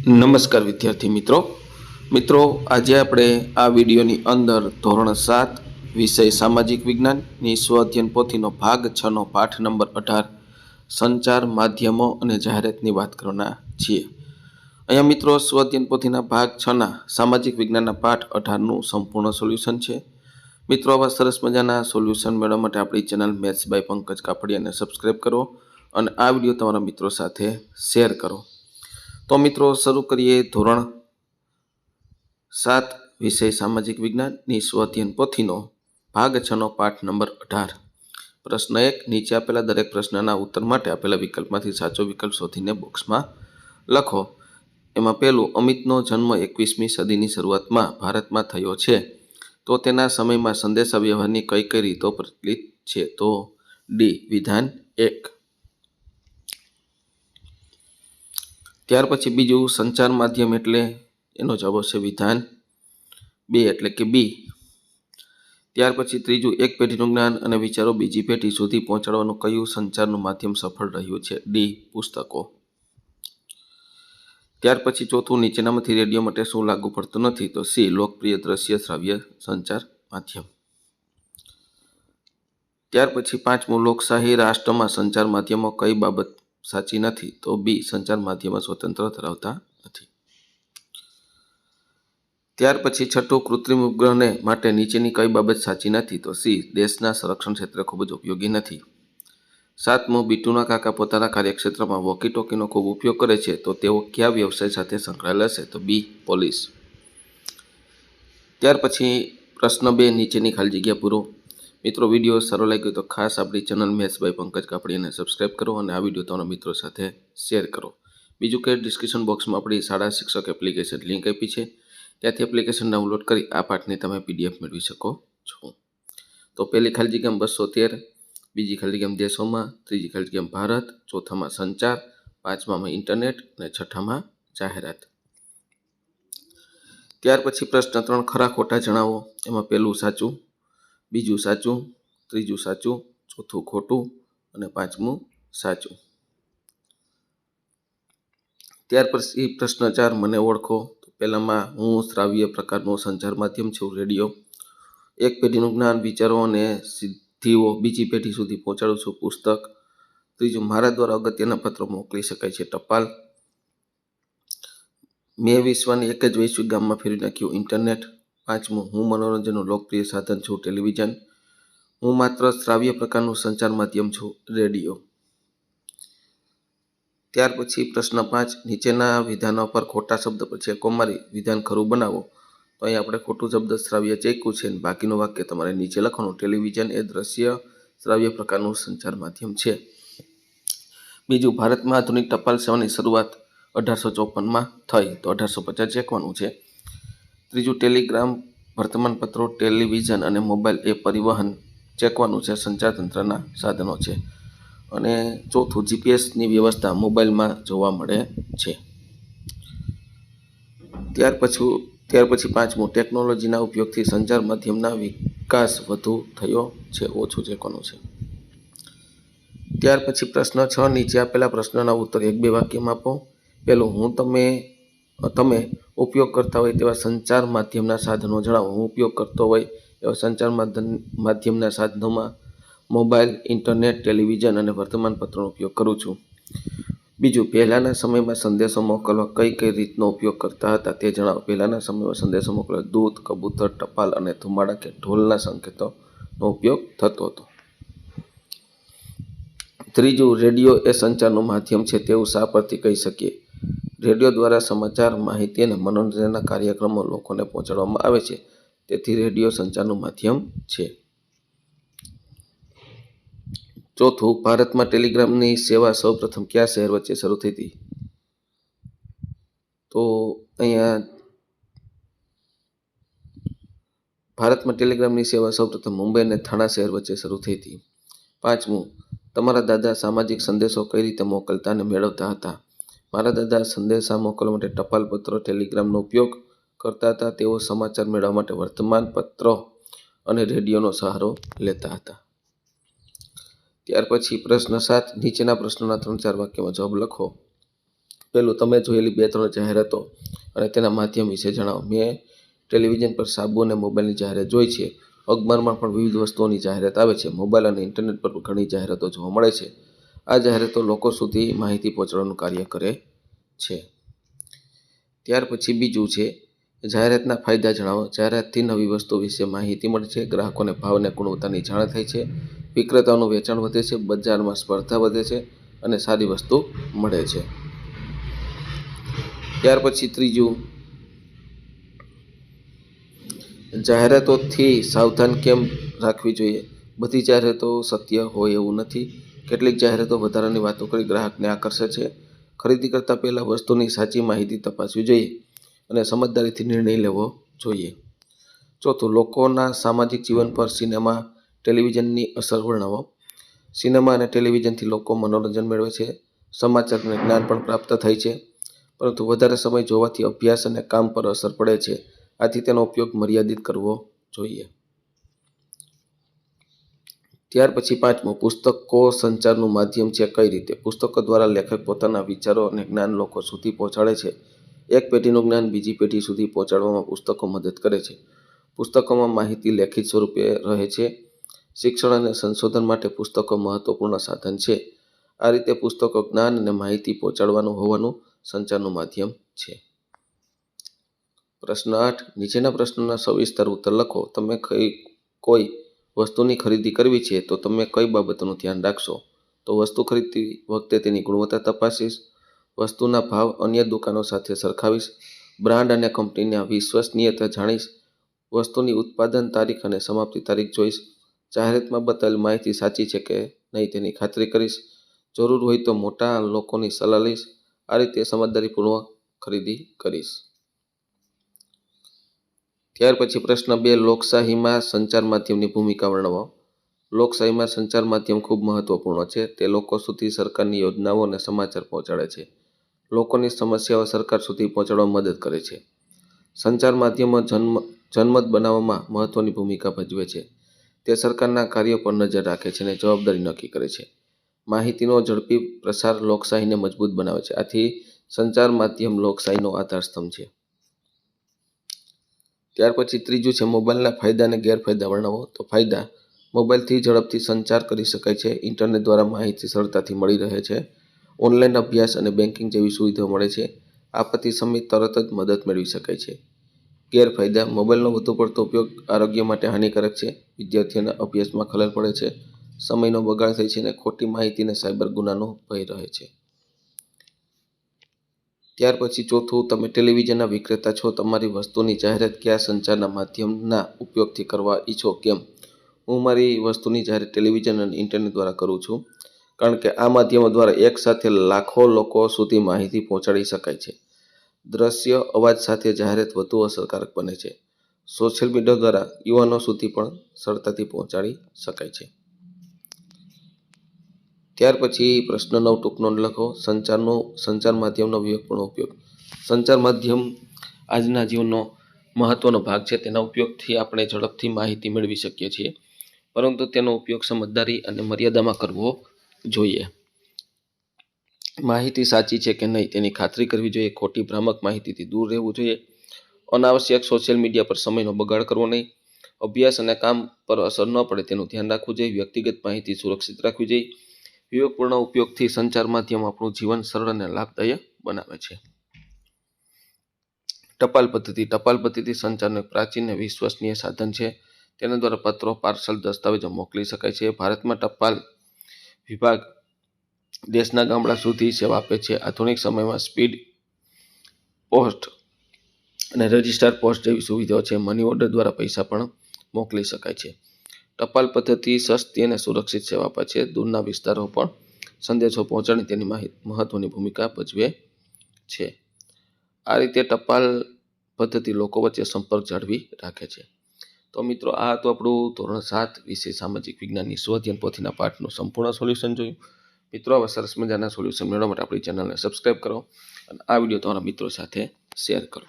નમસ્કાર વિદ્યાર્થી મિત્રો આજે આપણે આ વિડીયોની અંદર ધોરણ 7 વિષય સામાજિક વિજ્ઞાનની સ્વ અધ્યયન પોથીનો ભાગ 6 નો પાઠ નંબર 18 સંચાર માધ્યમો અને જાહેરાતની વાત કરવાના છીએ। અહીંયા મિત્રો સ્વ અધ્યયન પોથીના ભાગ 6 ના સામાજિક વિજ્ઞાનના પાઠ 18 નું સંપૂર્ણ સોલ્યુશન છે। મિત્રો આવા સરસ મજાના સોલ્યુશન મેળવવા માટે આપણી ચેનલ મેથ્સ બાય પંકજ કાપડિયાને સબસ્ક્રાઇબ કરો અને આ વિડીયો તમારા મિત્રો સાથે શેર કરો। તો મિત્રો શરૂ કરીએ ધોરણ 7 વિષય સામાજિક વિજ્ઞાનની સ્વ અધ્યયન પોથીનો ભાગ 6 નો પાઠ નંબર 18। પ્રશ્ન 1, નીચે આપેલા દરેક પ્રશ્નના ઉત્તર માટે આપેલા વિકલ્પમાંથી સાચો વિકલ્પ શોધીને બોક્સમાં લખો। એમાં પહેલું, અમિતનો જન્મ 21મી સદીની શરૂઆતમાં ભારતમાં થયો છે, તો તેના સમયમાં સંદેશા વ્યવહારની કઈ કઈ રીતો પ્રચલિત છે? તો ડી વિધાન 1। ત્યાર પછી બીજું, સંચાર માધ્યમ એટલે એનો જવાબ આવશે વિધાન 2 એટલે કે બી। ત્યાર પછી ત્રીજું, એક પેઢીનું જ્ઞાન અને વિચારો બીજી પેઢી સુધી પહોંચાડવાનું કયું સંચારનું માધ્યમ સફળ રહ્યું છે? ડી પુસ્તકો। ત્યાર પછી ચોથું, નીચેનામાંથી રેડિયો માટે શું લાગુ પડતું નથી? તો સી લોકપ્રિય દ્રશ્ય શ્રાવ્ય સંચાર માધ્યમ। ત્યાર પછી પાંચમું, લોકશાહી રાષ્ટ્રમાં સંચાર માધ્યમો કઈ બાબત સાચી નથી? તો બી સંચાર માધ્યમો સ્વતંત્ર ધરાવતા નથી। ત્યાર પછી છઠ્ઠું, કૃત્રિમ ઉપગ્રહને માટે નીચેની કઈ બાબત સાચી નથી? તો સી દેશના સંરક્ષણ ક્ષેત્રે ખૂબ જ ઉપયોગી નથી। સાતમું, બીટુના કાકા પોતાના કાર્યક્ષેત્રમાં વોકી ટોકીનો ખૂબ ઉપયોગ કરે છે, તો તેઓ કયા વ્યવસાય સાથે સંકળાયેલા હશે? તો બી પોલીસ। ત્યાર પછી પ્રશ્ન 2, નીચેની ખાલી જગ્યા પૂરો। મિત્રો વિડીયો સારો લાગ્યો તો ખાસ આપણી ચેનલ મેથ્સ બાય પંકજ કાપડિયાને સબસ્ક્રાઇબ કરો અને આ વિડીયો તમારા મિત્રો સાથે શેર કરો। બીજું કે ડિસ્ક્રિપ્શન બોક્સમાં આપણી શાળા શિક્ષક એપ્લિકેશન લિંક આપી છે, ત્યાંથી એપ્લિકેશન ડાઉનલોડ કરી આ પાઠની તમે PDF મેળવી શકો છો। તો પહેલી ખાલી જગ્યામાં 213, બીજી ખાલી જગ્યામાં દેશોમાં, ત્રીજી ખાલી જગ્યામાં ભારત, ચોથામાં સંચાર, પાંચમામાં ઇન્ટરનેટ અને છઠ્ઠામાં જાહેરાત। ત્યાર પછી પ્રશ્ન 3, ખરા ખોટા જણાવો। એમાં પહેલું સાચું, બીજું સાચું, ત્રીજું સાચું, ચોથું ખોટું અને પાંચમું સાચું। ત્યાર પછી પ્રશ્ન 4, મને ઓળખો। તો પહેલામાં, હું શ્રાવ્ય પ્રકારનો સંચાર માધ્યમ છું, રેડિયો। એક પેઢીનું જ્ઞાન, વિચારો અને સિદ્ધિઓ બીજી પેઢી સુધી પહોંચાડું છું, પુસ્તક। ત્રીજું, મારા દ્વારા અગત્યના પત્રો મોકલી શકાય છે, ટપાલ। મેં વિશ્વની એક જ વૈશ્વિક ગામમાં ફેરવી નાખ્યું, ઇન્ટરનેટ। પાંચમું, હું મનોરંજનનું લોકપ્રિય સાધન છું, ટેલિવિઝન। હું માત્ર શ્રાવ્ય પ્રકારનું સંચાર માધ્યમ છું, રેડિયો। ત્યાર પછી પ્રશ્ન 5, નીચેના વિધાનો પર ખોટા શબ્દ પછી કોમારી વિધાન ખરું બનાવો। તો અહીં આપણે ખોટું શબ્દ શ્રાવ્ય ચેક્યું છે, બાકીનું વાક્ય તમારે નીચે લખવાનું, ટેલિવિઝન એ દ્રશ્ય શ્રાવ્ય પ્રકારનું સંચાર માધ્યમ છે। બીજું, ભારતમાં આધુનિક ટપાલ સેવાની શરૂઆત 1854માં થઈ, તો 1850 ચેકવાનું છે। ત્રીજું, ટેલિગ્રામ, વર્તમાનપત્રો, ટેલિવિઝન અને મોબાઈલ એ પરિવહન ચેકવાનું છે, સંચાર તંત્રના સાધનો છે। અને ચોથું, જીપીએસની વ્યવસ્થા મોબાઈલમાં જોવા મળે છે। ત્યાર પછી પાંચમું, ટેકનોલોજીના ઉપયોગથી સંચાર માધ્યમના વિકાસ વધુ થયો છે, ઓછું ચેકવાનું છે। ત્યાર પછી પ્રશ્ન 6, નીચે આપેલા પ્રશ્નના ઉત્તર 1-2 વાક્યમાં આપો। પહેલું, તમે ઉપયોગ કરતા હોય તેવા સંચાર માધ્યમના સાધનો જણાવો। હું ઉપયોગ કરતો હોય એવા સંચાર માધ્યમના સાધનોમાં મોબાઈલ, ઇન્ટરનેટ, ટેલિવિઝન અને વર્તમાનપત્રનો ઉપયોગ કરું છું। બીજું, પહેલાંના સમયમાં સંદેશો મોકલવા કઈ કઈ રીતનો ઉપયોગ કરતા હતા તે જણાવો। પહેલાંના સમયમાં સંદેશો મોકલવા દૂત, કબૂતર, ટપાલ અને ધુમાડા કે ઢોલના સંકેતોનો ઉપયોગ થતો હતો। ત્રીજું, રેડિયો એ સંચારનું માધ્યમ છે તેવું શા પરથી કહી શકીએ? રેડિયો દ્વારા સમાચાર, માહિતી અને મનોરંજનના કાર્યક્રમો લોકોને પહોંચાડવામાં આવે છે, તેથી રેડિયો સંચારનું માધ્યમ છે। ચોથું, ભારતમાં ટેલિગ્રામની સેવા સૌ પ્રથમ કયા શહેર વચ્ચે શરૂ થઈ હતી? તો અહીંયા ભારતમાં ટેલિગ્રામની સેવા સૌ પ્રથમ મુંબઈ અને થાણા શહેર વચ્ચે શરૂ થઈ હતી। પાંચમું, તમારા દાદા સામાજિક સંદેશો કઈ રીતે મોકલતા અને મેળવતા હતા? મારા દાદા સંદેશા મોકલવા માટે ટપાલ પત્રો, ટેલિગ્રામનો ઉપયોગ કરતા હતા। તેઓ સમાચાર મેળવવા માટે વર્તમાનપત્રો અને રેડિયોનો સહારો લેતા હતા। ત્યાર પછી પ્રશ્ન 7, નીચેના પ્રશ્નોના 3-4 વાક્યમાં જવાબ લખો। પહેલું, તમે જોયેલી 2-3 જાહેરાતો અને તેના માધ્યમ વિશે જણાવો. મેં ટેલિવિઝન પર સાબુ અને મોબાઈલની જાહેરાત જોઈ છે. અખબારમાં પણ વિવિધ વસ્તુઓની જાહેરાત આવે છે. મોબાઈલ અને ઇન્ટરનેટ પર ઘણી જાહેરાતો જોવા મળે છે. આ જાહેરાતો લોકો સુધી માહિતી પહોંચાડવાનું કાર્ય કરે છે. ત્યાર પછી બીજું છે, જાહેરાતના ફાયદા જણાવો. જાહેરાતથી નવી વસ્તુ વિશે માહિતી મળે છે. ગ્રાહકોને ભાવ અને ગુણવત્તાની જાણ થાય છે. વિક્રેતાઓનું વેચાણ વધે છે. બજારમાં સ્પર્ધા વધે છે અને સારી વસ્તુ મળે છે. ત્યાર પછી ત્રીજું, જાહેરાતોથી સાવધાન કેમ રાખવી જોઈએ. બધી જાહેરાતો સત્ય હોય એવું નથી. કેટલીક જાહેરાતો વધારાની વાતો કરી ગ્રાહકને આકર્ષે છે. ખરીદી કરતાં પહેલાં વસ્તુની સાચી માહિતી તપાસવી જોઈએ અને સમજદારીથી નિર્ણય લેવો જોઈએ. ચોથું, લોકોના સામાજિક જીવન પર સિનેમા, ટેલિવિઝનની અસર વર્ણવો. સિનેમા અને ટેલિવિઝનથી લોકો મનોરંજન મેળવે છે. સમાચાર અને જ્ઞાન પણ પ્રાપ્ત થાય છે. પરંતુ વધારે સમય જોવાથી અભ્યાસ અને કામ પર અસર પડે છે. આથી તેનો ઉપયોગ મર્યાદિત કરવો જોઈએ. ત્યાર પછી પાંચમું, પુસ્તકો સંચારનું માધ્યમ છે. કઈ રીતે? પુસ્તકો દ્વારા લેખક પોતાના વિચારો અને જ્ઞાન લોકો સુધી પહોંચાડે છે. એક પેઢીનું જ્ઞાન બીજી પેઢી સુધી પહોંચાડવામાં પુસ્તકો મદદ કરે છે. પુસ્તકોમાં માહિતી લેખિત સ્વરૂપે રહે છે. શિક્ષણ અને સંશોધન માટે પુસ્તકો મહત્વપૂર્ણ સાધન છે. આ રીતે પુસ્તકો જ્ઞાન અને માહિતી પહોંચાડવાનું હોવાનું સંચારનું માધ્યમ છે. પ્રશ્ન 8, નીચેના પ્રશ્નોના સવિસ્તર ઉત્તર લખો. તમે કોઈ વસ્તુની ખરીદી કરવી છે તો તમે કઈ બાબતોનું ધ્યાન રાખશો? તો વસ્તુ ખરીદતી વખતે તેની ગુણવત્તા તપાસીશ, વસ્તુના ભાવ અન્ય દુકાનો સાથે સરખાવીશ, બ્રાન્ડ અને કંપનીની વિશ્વસનીયતા જાણીશ, વસ્તુની ઉત્પાદન તારીખ અને સમાપ્તિ તારીખ જોઈશ, જાહેરાતમાં બતાવેલ માહિતી સાચી છે કે નહીં તેની ખાતરી કરીશ, જરૂર હોય તો મોટા લોકોની સલાહ લઈશ. આ રીતે સમજદારીપૂર્વક ખરીદી કરીશ. ત્યાર પછી પ્રશ્ન 2, લોકશાહીમાં સંચાર માધ્યમની ભૂમિકા વર્ણવો. લોકશાહીમાં સંચાર માધ્યમ ખૂબ મહત્વપૂર્ણ છે. તે લોકો સુધી સરકારની યોજનાઓ અને સમાચાર પહોંચાડે છે. લોકોની સમસ્યાઓ સરકાર સુધી પહોંચાડવામાં મદદ કરે છે. સંચાર માધ્યમો જનમત બનાવવામાં મહત્વની ભૂમિકા ભજવે છે. તે સરકારના કાર્યો પર નજર રાખે છે અને જવાબદારી નક્કી કરે છે. માહિતીનો ઝડપી પ્રસાર લોકશાહીને મજબૂત બનાવે છે. આથી સંચાર માધ્યમ લોકશાહીનો આધારસ્તંભ છે. ત્યાર પછી ત્રીજું છે, મોબાઈલના ફાયદા અને ગેરફાયદા વર્ણવો. તો ફાયદા, મોબાઈલથી ઝડપથી સંચાર કરી શકાય છે. ઇન્ટરનેટ દ્વારા માહિતી સરળતાથી મળી રહે છે. ઓનલાઈન અભ્યાસ અને બેન્કિંગ જેવી સુવિધાઓ મળે છે. આપત્તિ સમયે તરત જ મદદ મેળવી શકાય છે. ગેરફાયદા, મોબાઈલનો વધુ પડતો ઉપયોગ આરોગ્ય માટે હાનિકારક છે. વિદ્યાર્થીઓના અભ્યાસમાં ખલેલ પડે છે. સમયનો બગાડ થાય છે અને ખોટી માહિતી અને સાયબર ગુનાનો ભય રહે છે. ત્યાર પછી ચોથું, તમે ટેલિવિઝનના વિક્રેતા છો. તમારી વસ્તુની જાહેરાત કયા સંચારના માધ્યમના ઉપયોગથી કરવા ઈચ્છો? કેમ? હું મારી વસ્તુની જાહેરાત ટેલિવિઝન અને ઇન્ટરનેટ દ્વારા કરું છું, કારણ કે આ માધ્યમો દ્વારા એકસાથે લાખો લોકો સુધી માહિતી પહોંચાડી શકાય છે. દ્રશ્ય અવાજ સાથે જાહેરાત વધુ અસરકારક બને છે. સોશિયલ મીડિયા દ્વારા યુવાનો સુધી પણ સરળતાથી પહોંચાડી શકાય છે. ત્યાર પછી પ્રશ્ન 9, ટૂંક નોંધ લખો. સંચાર માધ્યમનો વિવેકપૂર્ણ ઉપયોગ. સંચાર માધ્યમ આજના જીવનનો મહત્વનો ભાગ છે. તેના ઉપયોગથી આપણે ઝડપથી માહિતી મેળવી શકીએ છીએ, પરંતુ તેનો ઉપયોગ સમજદારી અને મર્યાદામાં કરવો જોઈએ. માહિતી સાચી છે કે નહીં તેની ખાતરી કરવી જોઈએ. ખોટી ભ્રામક માહિતીથી દૂર રહેવું જોઈએ. અનાવશ્યક સોશિયલ મીડિયા પર સમયનો બગાડ કરવો નહીં. અભ્યાસ અને કામ પર અસર ન પડે તેનું ધ્યાન રાખવું જોઈએ. વ્યક્તિગત માહિતી સુરક્ષિત રાખવી જોઈએ. વિવેકપૂર્ણ ઉપયોગથી સંચાર માધ્યમ આપણું જીવન સરળ અને લાભદાયક બનાવે છે. ટપાલ પદ્ધતિ. ટપાલ પદ્ધતિ સંચારનું એક પ્રાચીન અને વિશ્વસનીય સાધન છે. તેના દ્વારા પત્રો, પાર્સલ, દસ્તાવેજો મોકલી શકાય છે. ભારતમાં ટપાલ વિભાગ દેશના ગામડા સુધી સેવા આપે છે. આધુનિક સમયમાં સ્પીડ પોસ્ટ અને રજિસ્ટર પોસ્ટ જેવી સુવિધાઓ છે. મની ઓર્ડર દ્વારા પૈસા પણ મોકલી શકાય છે. ટપાલ પદ્ધતિ સસ્તી અને સુરક્ષિત સેવા આપે છે. દૂરના વિસ્તારો પણ સંદેશો પહોંચાડી તેની મહત્વની ભૂમિકા ભજવે છે. આ રીતે ટપાલ પદ્ધતિ લોકો વચ્ચે સંપર્ક જાળવી રાખે છે. તો મિત્રો, આ હતું આપણું ધોરણ 7 વિષય સામાજિક વિજ્ઞાનની સ્વઅધ્યયન પોથીના પાઠનું સંપૂર્ણ સોલ્યુશન જોયું. મિત્રો, આવા સરસ મજાના સોલ્યુશન મેળવવા માટે આપણી ચેનલને સબસ્ક્રાઈબ કરો અને આ વિડીયો તમારા મિત્રો સાથે શેર કરો.